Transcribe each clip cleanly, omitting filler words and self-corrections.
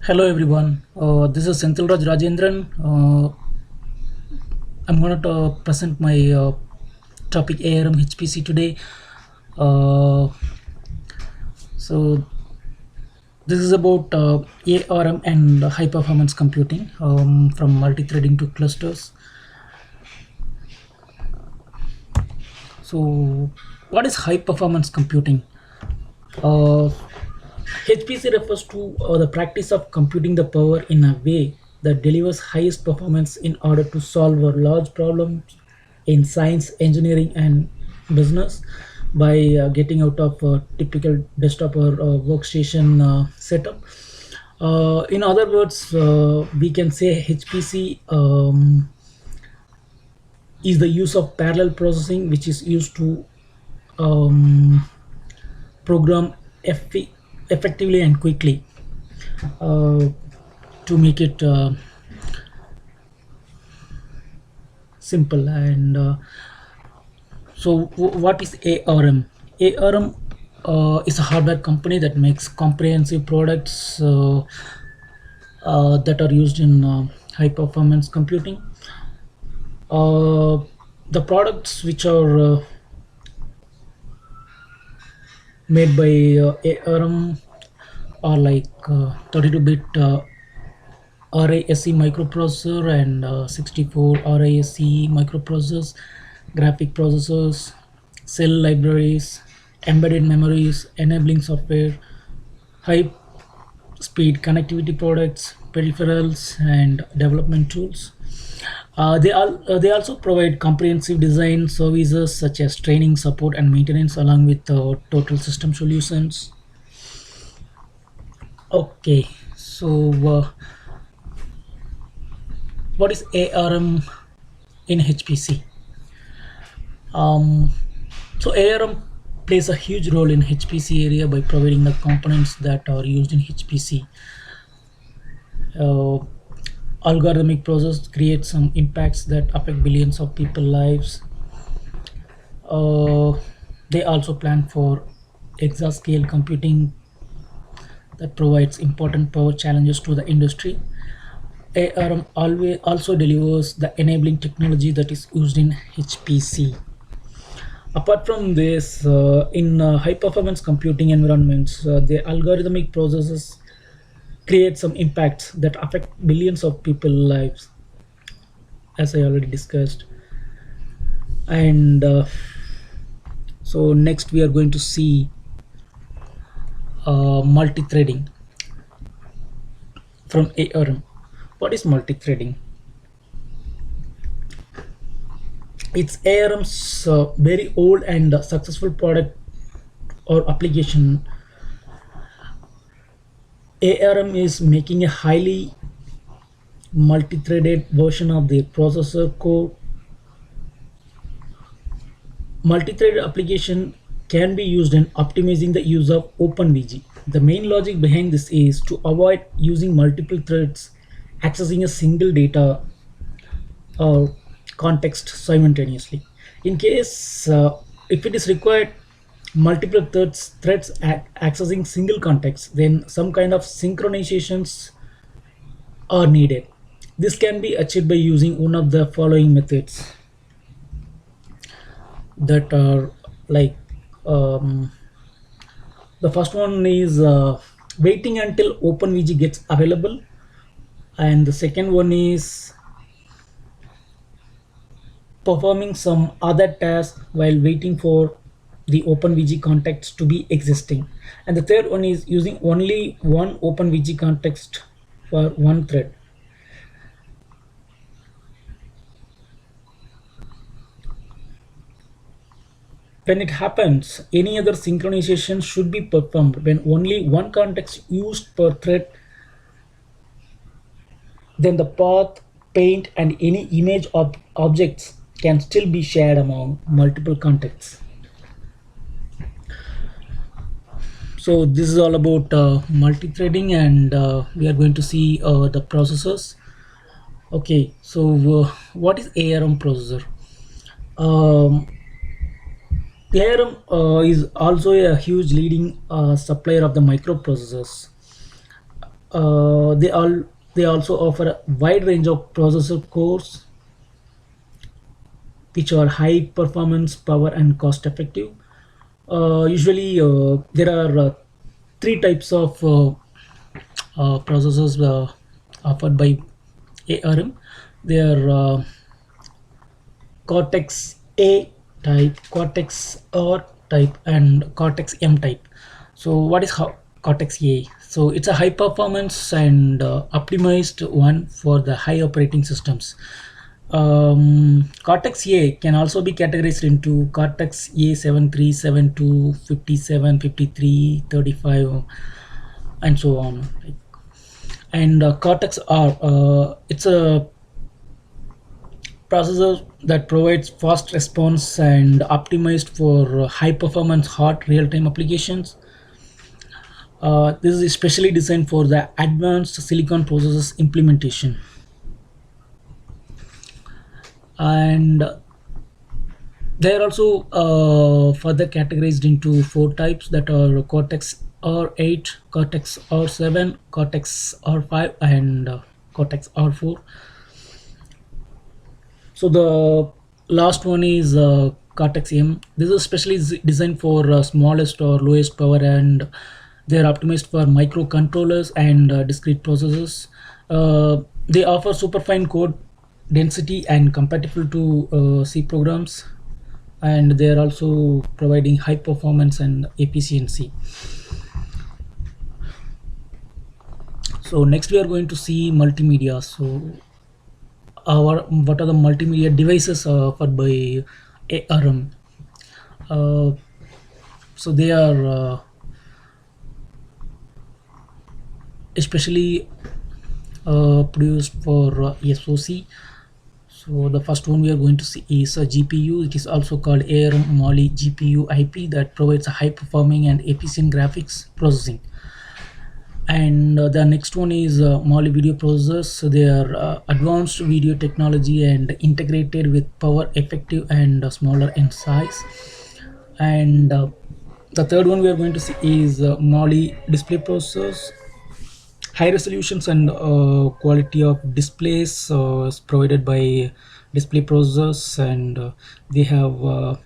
Hello everyone, this is Senthilraj Rajendran. I'm going to present my topic ARM HPC today. Uh, so this is about ARM and high performance computing, from multi-threading to clusters. So what is high performance computing? Uh, HPC refers to the practice of computing the power in a way that delivers highest performance in order to solve a large problems in science, engineering, and business by getting out of a typical desktop or workstation setup. In other words, we can say HPC is the use of parallel processing, which is used to um, program effectively and quickly, uh, to make it simple. And so what is ARM? ARM is a hardware company that makes comprehensive products that are used in high performance computing. The products which are made by ARM are like 32-bit RISC microprocessor and 64 RISC microprocessors, graphic processors, cell libraries, embedded memories, enabling software, high speed connectivity products, peripherals, and development tools. They also provide comprehensive design services such as training, support, and maintenance, along with total system solutions. Okay, so what is ARM in HPC? Um, so ARM plays a huge role in HPC area by providing the components that are used in HPC. Uh, Algorithmic process creates some impacts that affect billions of people lives. Uh, they also plan for exascale computing that provides important power challenges to the industry. ARM always also delivers the enabling technology that is used in HPC. Apart from this, in high performance computing environments, the algorithmic processes create some impacts that affect billions of people lives, as I already discussed. And so next we are going to see multi-threading from ARM. What is multi-threading? It's ARM's very old and successful product or application. ARM is making a highly multi-threaded version of their processor core. Multi-threaded application can be used in optimizing the use of OpenVG. The main logic behind this is to avoid using multiple threads accessing a single data or context simultaneously. In case if it is required multiple threads accessing single context, then some kind of synchronizations are needed. This can be achieved by using one of the following methods that are like, um, the first one is waiting until OpenVG gets available, and the second one is performing some other task while waiting for the OpenVG context to be existing, and the third one is using only one OpenVG context for one thread. When it happens, any other synchronization should be performed when only one context used per thread. Then the path, paint, and any image objects can still be shared among multiple contexts. So this is all about multi-threading, and we are going to see the processors. Okay, so what is ARM processor? Um, ARM is also a huge leading supplier of the microprocessors. They all they also offer a wide range of processor cores which are high performance, power, and cost effective. Usually, there are three types of processors offered by ARM. They are Cortex A type, Cortex R type, and Cortex M type. So, what is Cortex A? So, it's a high performance and optimized one for the high operating systems. Cortex A can also be categorized into Cortex A 73, 72, 57, 53, 35, and so on. And Cortex R, it's a processor that provides fast response and optimized for high performance hot real-time applications. This is especially designed for the advanced silicon processors implementation. And they are also further categorized into four types, that are Cortex R8, Cortex R7, Cortex R5, and Cortex R4. So the last one is Cortex M. This is specially designed for smallest or lowest power, and they are optimized for microcontrollers and discrete processors. They offer superfine code density and compatible to C programs, and they are also providing high performance and efficiency. So next we are going to see multimedia. So our what are the multimedia devices offered by ARM? Uh, so they are especially produced for SoC. So the first one we are going to see is a GPU. It is also called ARM Mali GPU IP, that provides a high performing and efficient graphics processing. And the next one is Mali video processors. So they are advanced video technology and integrated with power effective and smaller in size. And the third one we are going to see is Mali display processors. High resolutions and quality of displays is provided by display processors, and they have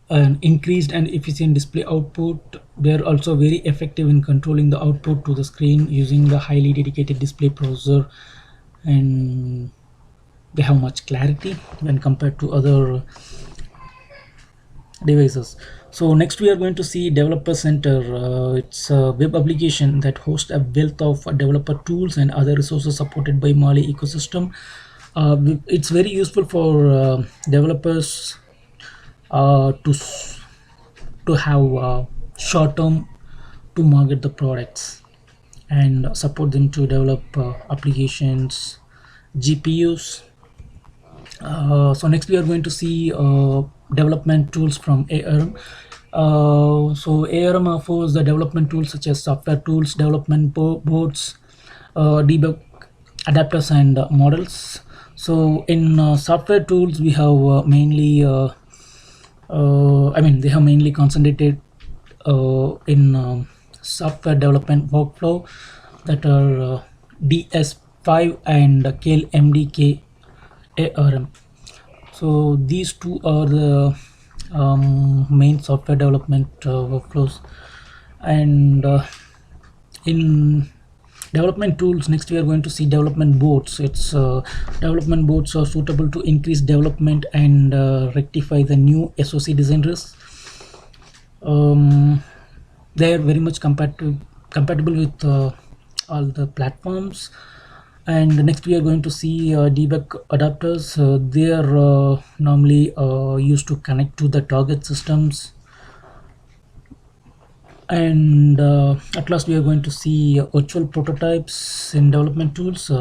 an increased and efficient display output. They are also very effective in controlling the output to the screen using the highly dedicated display processor, and they have much clarity when compared to other devices. So next we are going to see Developer Center. It's a web application that hosts a wealth of developer tools and other resources supported by Mali ecosystem. It's very useful for developers to have short term to market the products and support them to develop applications, GPUs. So next we are going to see development tools from ARM. So ARM offers the development tools such as software tools, development boards, debug adapters, and models. So in software tools we have mainly they have mainly concentrated in software development workflow, that are DS5 and Kale MDK ARM. So these two are the main software development workflows. And in development tools, next we are going to see development boards. It's development boards are suitable to increase development and rectify the new SoC design risks. They are very much compatible with all the platforms. And next we are going to see debug adapters. They are normally used to connect to the target systems. And at last we are going to see virtual prototypes in development tools.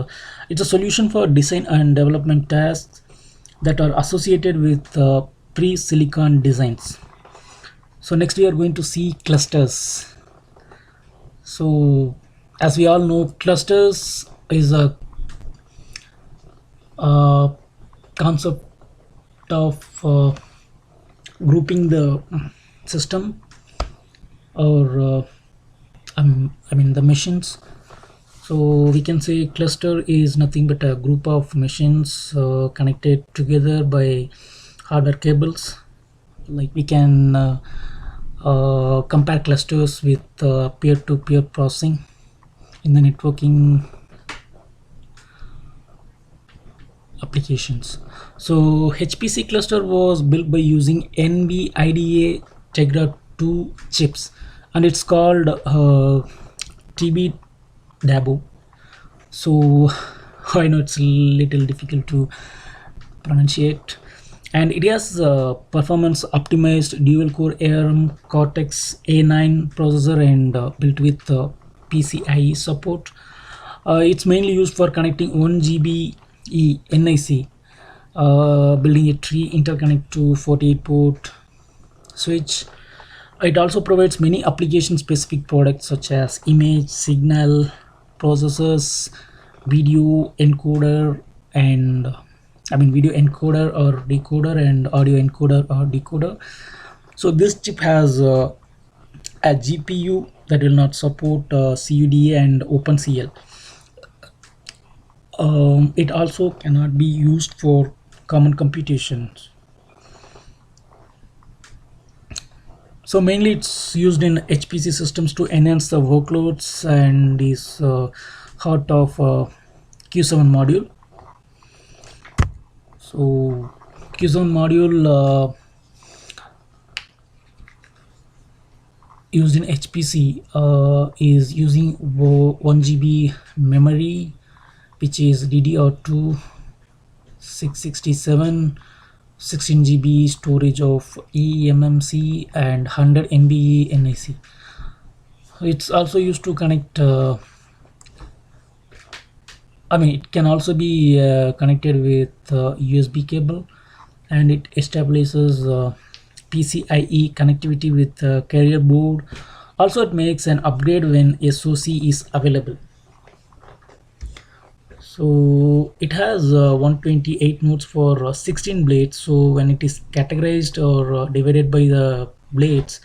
It's a solution for design and development tasks that are associated with pre-silicon designs. So next we are going to see clusters. So as we all know, clusters is a concept of grouping the system, or the machines So we can say cluster is nothing but a group of machines connected together by hardware cables. Like we can compare clusters with peer-to-peer processing in the networking applications. So HPC cluster was built by using NVIDIA Tegra 2 chips, and it's called TB Dabo. So I know it's a little difficult to pronunciate, and it has performance optimized dual core ARM Cortex A9 processor and built with PCIe support. It's mainly used for connecting 1 GB NIC, building a tree interconnect to 48 port switch. It also provides many application specific products such as image signal processors, video encoder and video encoder or decoder, and audio encoder or decoder. So this chip has a GPU that will not support CUDA and OpenCL. It also cannot be used for common computations. So mainly it's used in HPC systems to enhance the workloads and is heart of Q7 module. So Q7 module used in HPC is using 1 GB memory, which is DDR2 667, 16 GB storage of eMMC, and 100 MB NIC. It's also used to connect it can also be connected with USB cable, and it establishes PCIe connectivity with carrier board. Also it makes an upgrade when SoC is available. So it has 128 nodes for 16 blades. So when it is categorized or divided by the blades,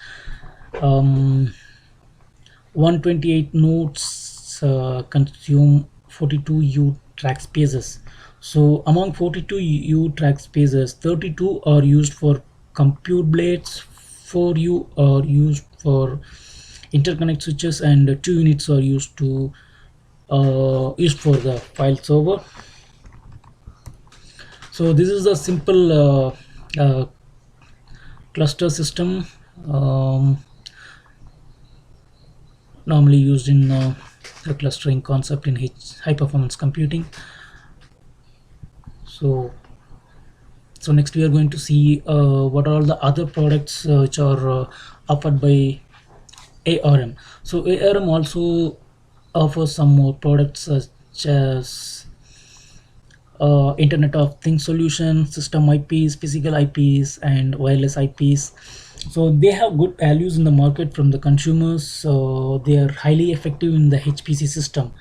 128 nodes consume 42 U track spaces. So among 42 U track spaces, 32 are used for compute blades, 4 U are used for interconnect switches, and 2 units are used for the file server. So this is a simple cluster system normally used in the clustering concept in high performance computing. So next we are going to see what are all the other products which are offered by ARM. So ARM also offers some more products such as Internet of Things solution, system IPs, physical IPs, and wireless IPs. So they have good values in the market from the consumers. So they are highly effective in the HPC system.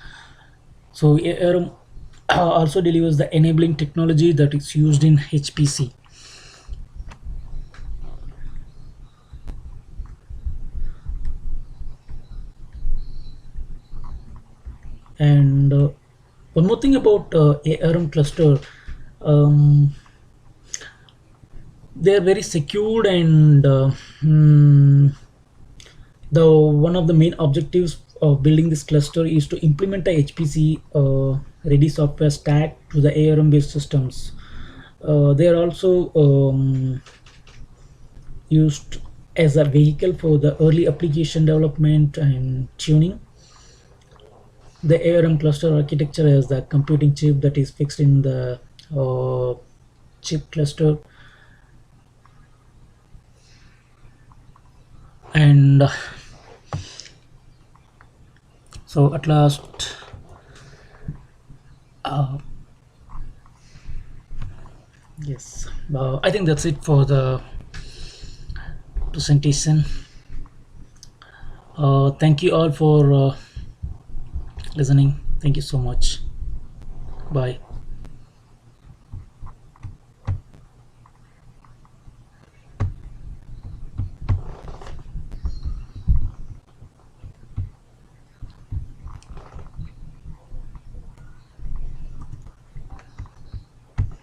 So ARM also delivers the enabling technology that is used in HPC. And one more thing about ARM cluster, um, they are very secured, and the one of the main objectives of building this cluster is to implement a HPC ready software stack to the ARM based systems. They are also used as a vehicle for the early application development and tuning. The ARM cluster architecture has the computing chip that is fixed in the chip cluster, and so at last uh, yes, I think that's it for the presentation. Thank you all for listening. Thank you so much. Bye.